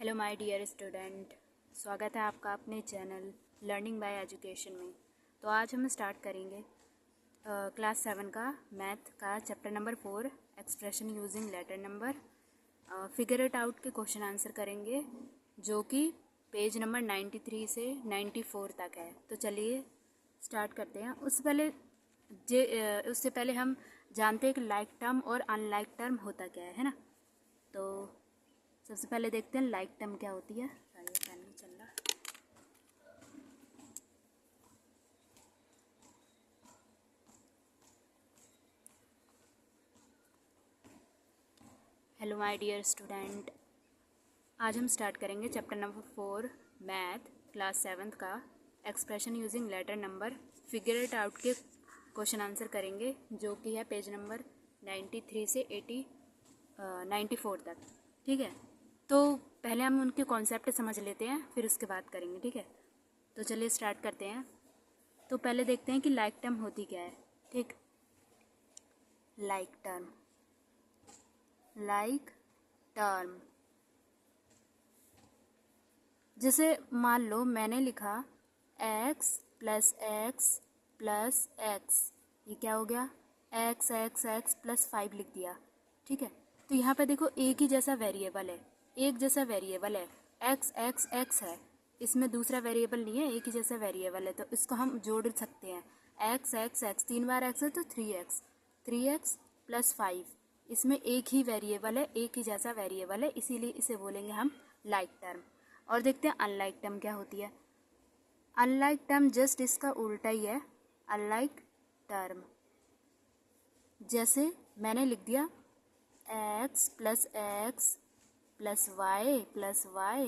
Hello my dear student, स्वागत है आपका अपने चैनल लर्निंग बाय एजुकेशन में। तो आज हम स्टार्ट करेंगे क्लास 7 का मैथ का chapter number 4 expression using letter number. Figure it out के क्वेश्चन आंसर करेंगे जो कि पेज नंबर 93 से 94 तक है। तो चलिए स्टार्ट करते हैं। उससे पहले हम जानते हैं कि लाइक टर्म और अनलाइक टर्म होता क्या है ना। तो सबसे पहले देखते हैं लाइक टर्म क्या होती है। पेन नहीं चल रहा। हेलो माय डियर स्टूडेंट, आज हम स्टार्ट करेंगे चैप्टर नंबर 4 मैथ क्लास 7 का expression using letter number. Figure it out के क्वेश्चन आंसर करेंगे जो कि है पेज नंबर 93 से 94 तक। ठीक है, तो पहले हम उनके कॉन्सेप्ट समझ लेते हैं, फिर उसके बाद करेंगे। ठीक है, तो चलिए स्टार्ट करते हैं। तो पहले देखते हैं कि लाइक टर्म होती क्या है। ठीक, लाइक टर्म जैसे मान लो मैंने लिखा x plus X plus x, ये क्या हो गया, x x x प्लस 5 लिख दिया। ठीक है, तो यहाँ पे देखो एक ही जैसा वेरिएबल है, एक जैसा वेरिएबल है, x x x है, इसमें दूसरा वेरिएबल नहीं है, एक ही जैसा वेरिएबल है। तो इसको हम जोड़ सकते हैं, x x x 3 बार x है तो 3x प्लस 5, इसमें एक ही वेरिएबल है, एक ही जैसा वेरिएबल है, इसीलिए इसे बोलेंगे हम लाइक टर्म। और देखते हैं अनलाइक टर्म क्या होती है। अनलाइक टर्म जस्ट इसका उल्टा ही है। अनलाइक टर्म जैसे मैंने लिख दिया x plus X plus Y plus Y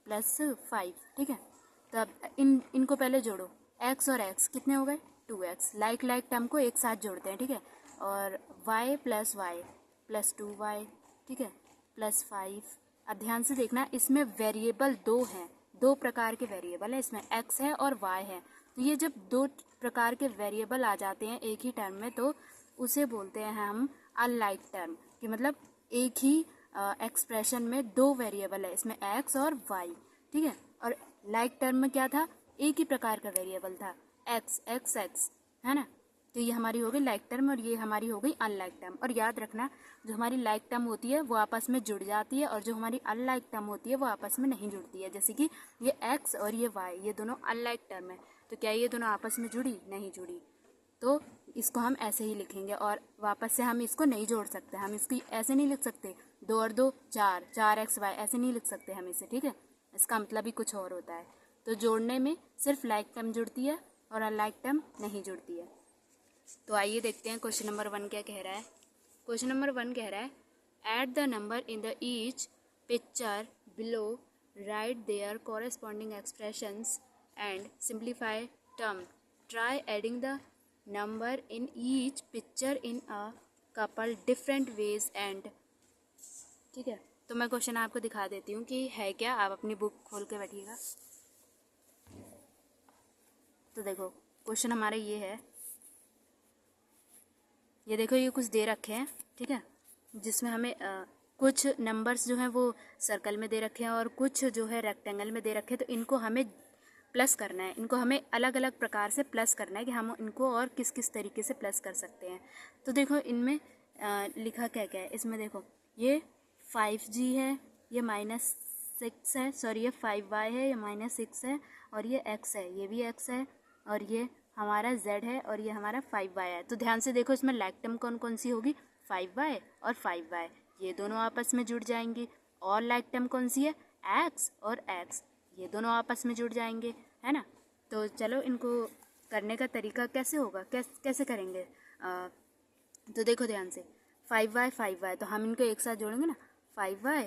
plus 5। ठीक है, तो अब इनको पहले जोड़ो, x और x कितने हो गए, 2x। लाइक टर्म को एक साथ जोड़ते हैं। ठीक है, और y plus Y plus 2y, ठीक है, प्लस 5। अब ध्यान से देखना, इसमें वेरिएबल दो हैं, दो प्रकार के वेरिएबल है, इसमें x है और y है। तो ये जब दो प्रकार के वेरिएबल आ जाते हैं एक ही टर्म में, तो उसे बोलते हैं हम अनलाइक टर्म, कि मतलब एक ही एक्सप्रेशन में दो वेरिएबल है, इसमें x और y। ठीक है, और लाइक टर्म में क्या था, एक ही प्रकार का वेरिएबल था, x x x, है ना। तो ये हमारी हो गई लाइक टर्म और ये हमारी हो गई अनलाइक टर्म। और याद रखना, जो हमारी लाइक टर्म होती है वो आपस में जुड़ जाती है, और जो हमारी अनलाइक टर्म होती है वो आपस में नहीं जुड़ती है। जैसे कि ये x और ये y, ये दोनों अनलाइक टर्म है, तो क्या ये दोनों आपस में जुड़ी, नहीं जुड़ी, तो इसको हम ऐसे ही लिखेंगे। और वापस से हम इसको नहीं जोड़ सकते, हम इसको ऐसे नहीं लिख सकते 2 और 2 4, 4x y ऐसे नहीं लिख सकते हम इसे। ठीक है, इसका मतलब ही कुछ और होता है। तो जोड़ने में सिर्फ लाइक टर्म जुड़ती है और अनलाइक टर्म नहीं जुड़ती है। तो आइए देखते हैं क्वेश्चन नंबर 1 क्या कह रहा है। क्वेश्चन नंबर 1 कह रहा है, add the number in the each picture below, write their corresponding expressions and simplify term, try adding the number in each picture in a couple different ways and. ठीक है, तो मैं क्वेश्चन आपको दिखा देती हूँ कि है क्या, आप अपनी बुक खोल के बैठिएगा। तो देखो क्वेश्चन हमारा ये है, ये देखो ये कुछ दे रखे हैं। ठीक है, जिसमें हमें कुछ नंबर्स जो हैं वो सर्कल में दे रखे हैं और कुछ जो है रेक्टेंगल में दे रखे हैं। तो इनको हमें प्लस करना है, इनको हमें अलग अलग प्रकार से प्लस करना है कि हम इनको और किस किस तरीके से प्लस कर सकते हैं। तो देखो इनमें लिखा क्या क्या है, इसमें देखो ये 5g है, ये -6 है, सॉरी ये 5y है, ये -6 है, और ये x है, ये भी x है, और ये हमारा z है, और ये हमारा 5y है। तो ध्यान से देखो इसमें लाइक टर्म कौन कौन सी होगी, 5y और 5y, ये दोनों आपस में जुड़ जाएंगी। और लाइक टर्म कौन सी है, x और x, ये दोनों आपस में जुड़ जाएंगे, है ना। तो चलो इनको करने का तरीका कैसे होगा, कैसे करेंगे। तो देखो ध्यान से, 5y तो हम इनको एक साथ जोड़ेंगे ना, 5y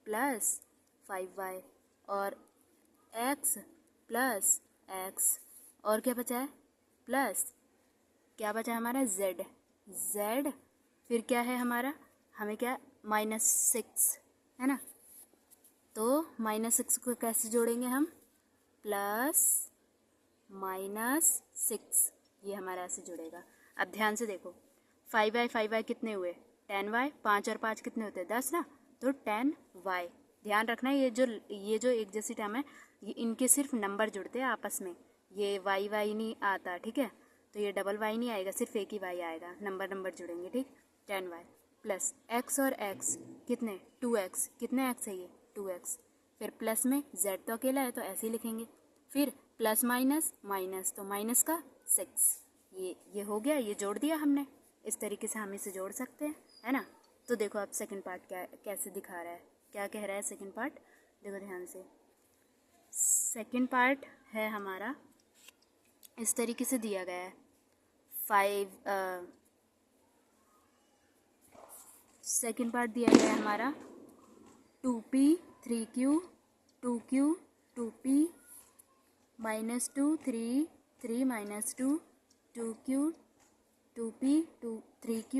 प्लस 5y और x प्लस x, और क्या बचा है, प्लस क्या बचा है हमारा z, फिर क्या है हमारा, हमें क्या, -6, है ना। तो -6 को कैसे जोड़ेंगे हम, प्लस -6, ये हमारा ऐसे जुड़ेगा। अब ध्यान से देखो, 5y कितने हुए, 10y, 5 और 5 कितने होते हैं, 10 ना, तो 10y ध्यान रखना ये जो एक जैसी टर्म है ये इनके सिर्फ नंबर जुड़ते हैं आपस में, ये वाई वाई नहीं आता, ठीक है। तो ये डबल वाई नहीं आएगा, सिर्फ एक ही वाई आएगा, नंबर जुड़ेंगे, ठीक। 10y प्लस एक्स और एक्स कितने 2x, कितने एक्स है ये 2x, फिर प्लस में z तो अकेला है तो ऐसे ही लिखेंगे, फिर प्लस माइनस माइनस तो माइनस का 6, ये हो गया, ये जोड़ दिया हमने। इस तरीके से हम इसे जोड़ सकते हैं, है ना। तो देखो अब सेकंड पार्ट क्या कैसे दिखा रहा है, क्या कह रहा है सेकंड पार्ट, देखो ध्यान से। सेकंड पार्ट है हमारा इस तरीके से दिया गया है 5 सेकंड पार्ट दिया गया है हमारा 2p 3q 2q 2p -2 3 3 -2 2q 2p 2 3q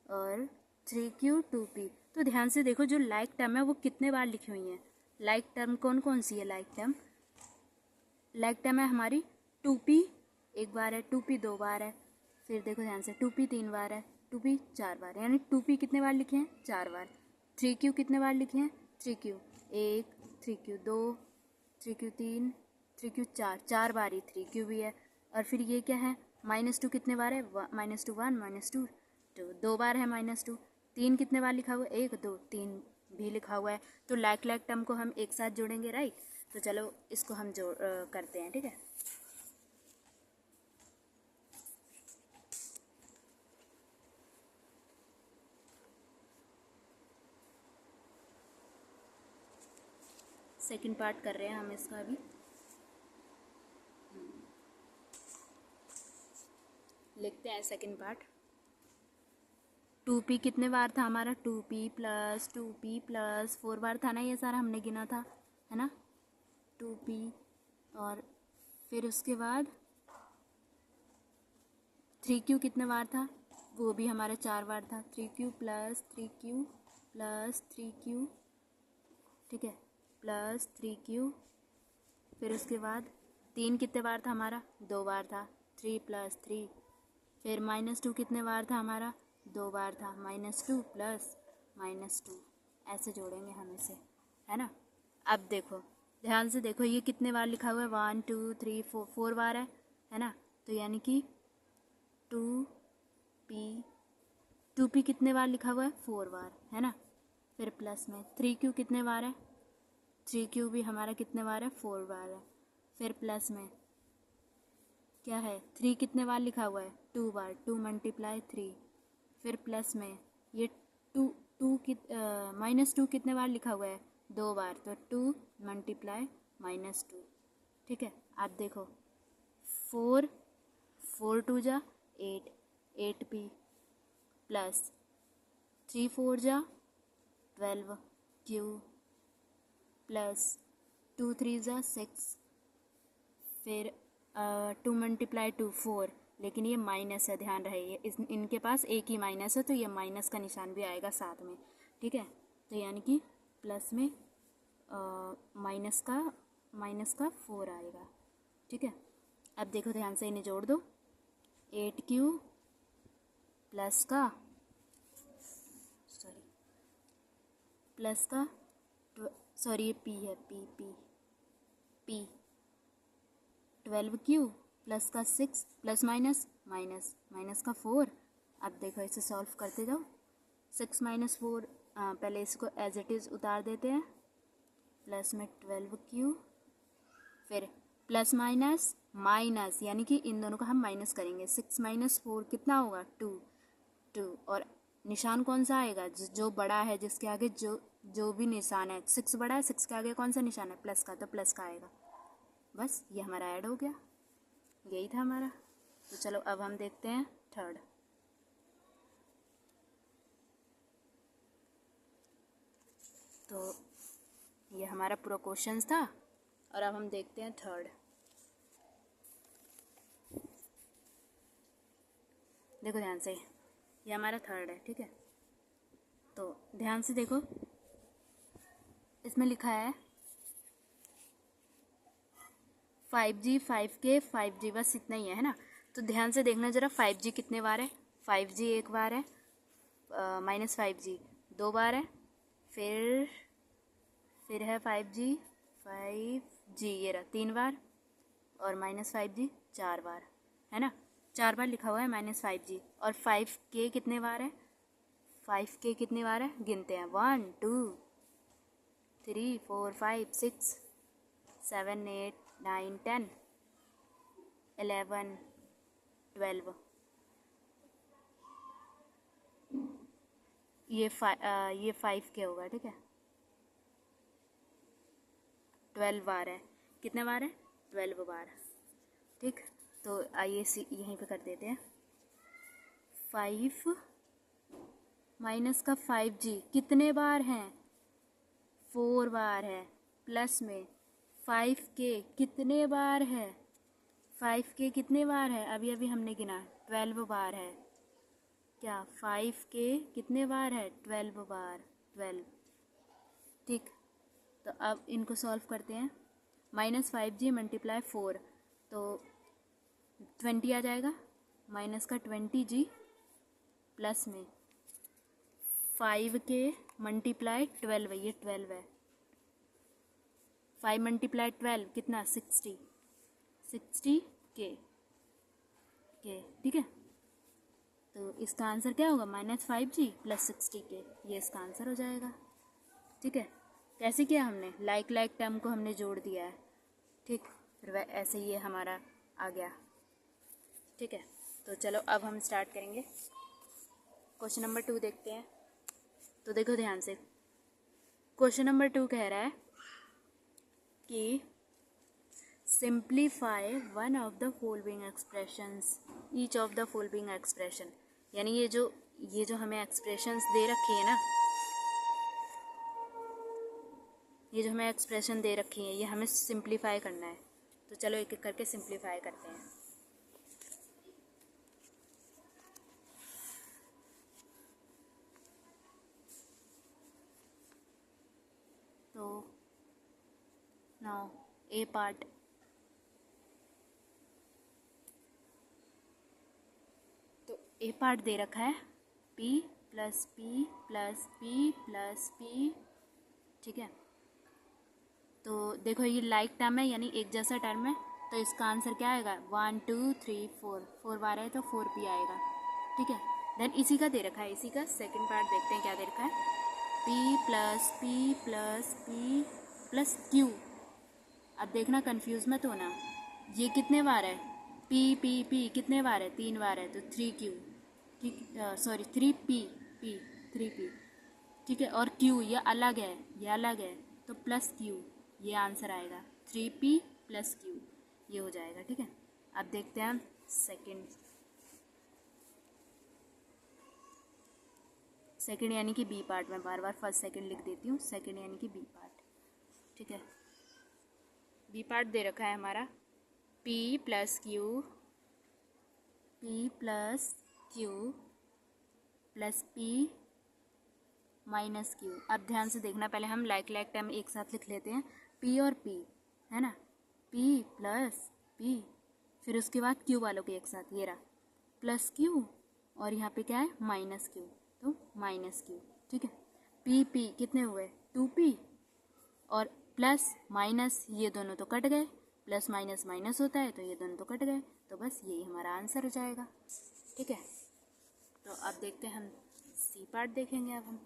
और 3q 2p। तो ध्यान से देखो जो लाइक टर्म है वो कितने बार लिखी हुई है। लाइक टर्म कौन कौन सी है, लाइक टर्म है हमारी 2p एक बार है, 2p 2 बार है, फिर देखो ध्यान से 2p 3 बार है, 2p 4 बार, यानी 2p कितने बार लिखे हैं 4 बार। 3q कितने बार लिखे हैं 3q 1 3q 2 3q 3 3q 4 बार ही 3q भी है। और फिर ये क्या है -2 कितने बार है -2 1 -2 2 2 बार है -2। 3 कितने बार लिखा हुआ है 1 2 3 भी लिखा हुआ है। तो लाइक टर्म को हम एक साथ जोड़ेंगे, राइट। तो चलो इसको हम करते हैं, ठीक है। सेकंड पार्ट कर रहे हैं हम इसका अभी। लिखते हैं सेकंड पार्ट। 2p कितने बार था हमारा 2p प्लस 4 बार था ना, ये सारा हमने गिना था, है ना 2p। और फिर उसके बाद 3q कितने बार था, वो भी हमारा 4 बार था, 3q प्लस 3q, ठीक है, प्लस 3q। फिर उसके बाद 3 कितने बार था हमारा 2 बार था, 3 प्लस 3। फिर -2 कितने बार था हमारा 2 बार था, -2 प्लस -2। ऐसे जोड़ेंगे हम इसे, है ना। अब देखो ध्यान से देखो ये कितने बार लिखा हुआ है 1 2 3 4 बार है ना। तो यानी कि 2p कितने बार लिखा हुआ है 4 बार, है ना। फिर प्लस में 3q कितने बार है, 3q भी हमारा कितने बार है 4 बार है। फिर प्लस में क्या है 3 कितने बार लिखा हुआ है 2 बार, 2 × 3। फिर प्लस में ये -2 कितने बार लिखा हुआ है 2 बार, तो 2 × -2, ठीक है। आप देखो 4 2 जा 8 8p प्लस 3 4 जा 12q प्लस 2 3 जा 6। फिर 2 × 2 4, लेकिन ये माइनस है, ध्यान रहे ये इनके पास एक ही माइनस है तो ये माइनस का निशान भी आएगा साथ में, ठीक है। तो यानी कि प्लस में माइनस का 4 आएगा, ठीक है। अब देखो ध्यान से इन्हें जोड़ दो 8q प्लस का सॉरी ये p है, p 12q प्लस का 6 प्लस माइनस का 4। अब देखो इसे सॉल्व करते जाओ 6 - 4, पहले इसको एज इट इज़ उतार देते हैं, प्लस में 12q, फिर प्लस माइनस यानी कि इन दोनों का हम माइनस करेंगे। 6 - 4 कितना होगा 2 और निशान कौन सा आएगा जो बड़ा है, जिसके आगे जो भी निशान है 6 बड़ा है, 6 के आगे कौन सा निशान है प्लस का, तो प्लस का आएगा। बस ये हमारा ऐड हो गया, यही था हमारा। तो चलो अब हम देखते हैं थर्ड। तो ये हमारा पूरा क्वेश्चन था और अब हम देखते हैं थर्ड। देखो ध्यान से, ये हमारा थर्ड है, ठीक है। तो ध्यान से देखो इसमें लिखा है 5G 5K 5G, बस इतना ही है ना। तो ध्यान से देखना ज़रा 5G कितने बार है, 5G एक बार है, -5G 2 बार है, फिर फिर है 5g ये रहा 3 बार, और -5g 4 बार, है ना, 4 बार लिखा हुआ है -5g। और 5k कितने बार है, 5k कितने बार है गिनते हैं, 1 2 3 4 5 6 7 8 9 10 11 12, ये 5k होगा, ठीक है। 12 बार है, कितने बार है 12 बार, ठीक। तो आइए यहीं पे कर देते हैं। 5 माइनस का 5g कितने बार हैं, 4 बार है। प्लस में 5k कितने बार है, 5k कितने बार है, अभी अभी हमने गिना 12 बार है। क्या 5k कितने बार है, 12 बार, 12, ठीक। तो अब इनको सॉल्व करते हैं। -5g मल्टीप्लाई 4 तो 20 आ जाएगा, माइनस का 20g प्लस में 5k मल्टीप्लाई 12 है, ये 12 है। 5 मल्टीप्लाई 12 कितना 60k, ठीक है। तो इसका आंसर क्या होगा, -5g प्लस 60k, ये इसका आंसर हो जाएगा, ठीक है। कैसे किया हमने, लाइक टर्म को हमने जोड़ दिया है, ठीक। फिर ऐसे ही ये हमारा आ गया, ठीक है। तो चलो अब हम स्टार्ट करेंगे। क्वेश्चन नंबर 2 देखते हैं। तो देखो ध्यान से, क्वेश्चन नंबर 2 कह रहा है कि simplify one of the following expressions, each of the following expression, यानी ये जो हमें एक्सप्रेशंस दे रखी है ना, ये जो हमें एक्सप्रेशन दे रखी है, ये हमें सिंप्लीफाई करना है। तो चलो एक एक करके सिंप्लीफाई करते हैं। तो नाउ ए पार्ट, तो ए पार्ट दे रखा है p plus p plus p plus p, ठीक है। तो देखो ये लाइक टर्म है, यानी एक जैसा टर्म है, तो इसका आंसर क्या आएगा, 1 2 3 4 बार है तो 4p आएगा, ठीक है। देन इसी का दे रखा है, इसी का सेकंड पार्ट देखते हैं क्या दे रखा है, p plus p plus p plus q। अब देखना कंफ्यूज मत होना, ये कितने बार है, p कितने बार है, 3 बार है, तो 3q, ठीक, सॉरी 3p, ठीक है। और q ये अलग है, ये अलग है, तो प्लस q, ये आंसर आएगा 3p प्लस q, ये हो जाएगा, ठीक है। अब देखते हैं हम सेकंड यानी कि बी पार्ट, में बार बार फर्स्ट सेकंड लिख देती हूँ, सेकंड यानी कि बी पार्ट, ठीक है। बी पार्ट दे रखा है हमारा p plus q plus p minus q। अब ध्यान से देखना, पहले हम लाइक टर्म एक साथ लिख लेते हैं, p और p, है ना, p प्लस p, फिर उसके बाद q वालों के एक साथ, ये रहा प्लस q, और यहाँ पे क्या है माइनस q, तो माइनस q, ठीक है। p कितने हुए 2p, और प्लस माइनस ये दोनों तो कट गए, प्लस माइनस माइनस होता है, तो ये दोनों तो कट गए, तो बस यही हमारा आंसर हो जाएगा, ठीक है। तो अब देखते हैं हम सी पार्ट देखेंगे अब हम।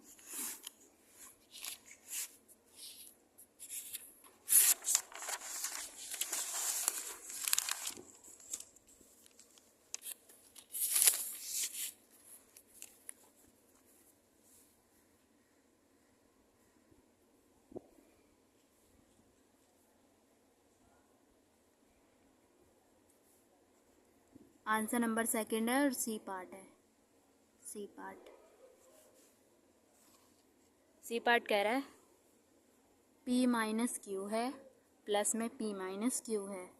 आंसर नंबर सेकंड है और सी पार्ट है, सी पार्ट कह रहा है p माइनस क्यू है, प्लस में p माइनस क्यू है,